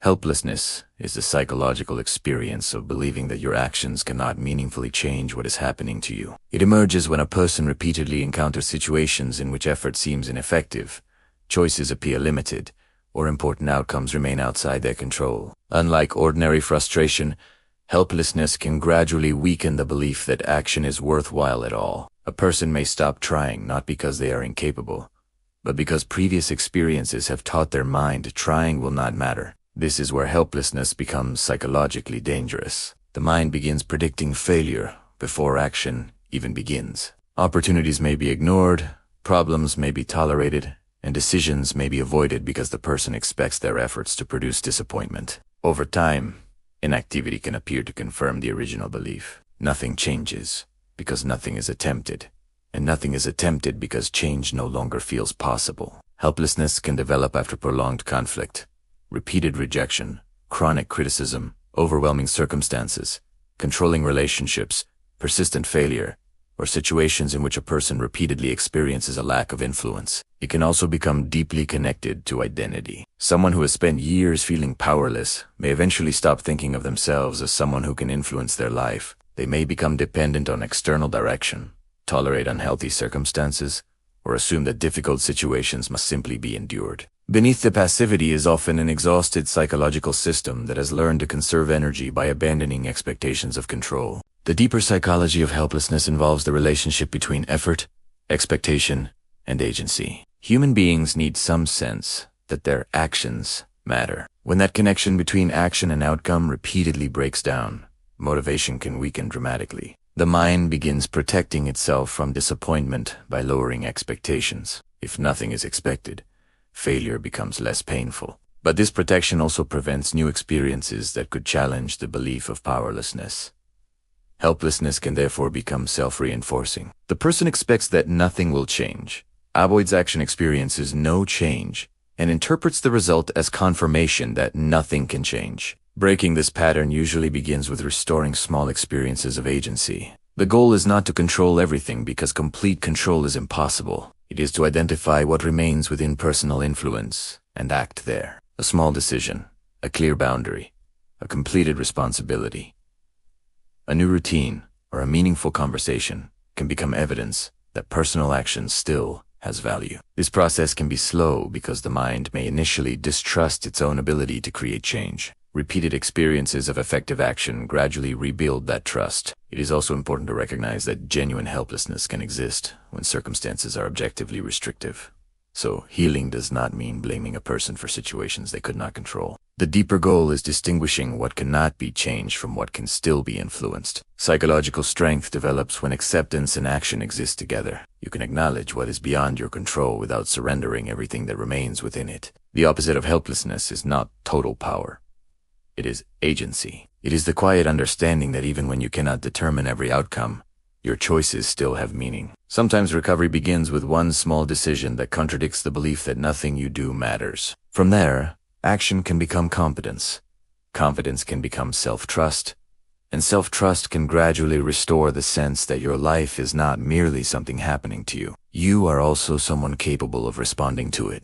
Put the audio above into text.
Helplessness is the psychological experience of believing that your actions cannot meaningfully change what is happening to you. It emerges when a person repeatedly encounters situations in which effort seems ineffective, choices appear limited, or important outcomes remain outside their control. Unlike ordinary frustration, helplessness can gradually weaken the belief that action is worthwhile at all. A person may stop trying not because they are incapable, but because previous experiences have taught their mind trying will not matter. This is where helplessness becomes psychologically dangerous. The mind begins predicting failure before action even begins. Opportunities may be ignored, problems may be tolerated, and decisions may be avoided because the person expects their efforts to produce disappointment. Over time, inactivity can appear to confirm the original belief. Nothing changes because nothing is attempted, and nothing is attempted because change no longer feels possible. Helplessness can develop after prolonged conflict, repeated rejection, chronic criticism, overwhelming circumstances, controlling relationships, persistent failure, or situations in which a person repeatedly experiences a lack of influence. It can also become deeply connected to identity. Someone who has spent years feeling powerless may eventually stop thinking of themselves as someone who can influence their life. They may become dependent on external direction, tolerate unhealthy circumstances, or assume that difficult situations must simply be endured. Beneath the passivity is often an exhausted psychological system that has learned to conserve energy by abandoning expectations of control. The deeper psychology of helplessness involves the relationship between effort, expectation, and agency. Human beings need some sense that their actions matter. When that connection between action and outcome repeatedly breaks down, motivation can weaken dramatically. The mind begins protecting itself from disappointment by lowering expectations. If nothing is expected, failure becomes less painful. But this protection also prevents new experiences that could challenge the belief of powerlessness. Helplessness can therefore become self-reinforcing. The person expects that nothing will change, avoids action, experiences no change, and interprets the result as confirmation that nothing can change. Breaking this pattern usually begins with restoring small experiences of agency. The goal is not to control everything because complete control is impossible. It is to identify what remains within personal influence and act there. A small decision, a clear boundary, a completed responsibility, a new routine, or a meaningful conversation can become evidence that personal action still has value. This process can be slow because the mind may initially distrust its own ability to create change. Repeated experiences of effective action gradually rebuild that trust. It is also important to recognize that genuine helplessness can exist when circumstances are objectively restrictive. So, healing does not mean blaming a person for situations they could not control. The deeper goal is distinguishing what cannot be changed from what can still be influenced. Psychological strength develops when acceptance and action exist together. You can acknowledge what is beyond your control without surrendering everything that remains within it. The opposite of helplessness is not total power. It is agency. It is the quiet understanding that even when you cannot determine every outcome, your choices still have meaning. Sometimes recovery begins with one small decision that contradicts the belief that nothing you do matters. From there, action can become competence. Confidence can become self-trust. And self-trust can gradually restore the sense that your life is not merely something happening to you. You are also someone capable of responding to it.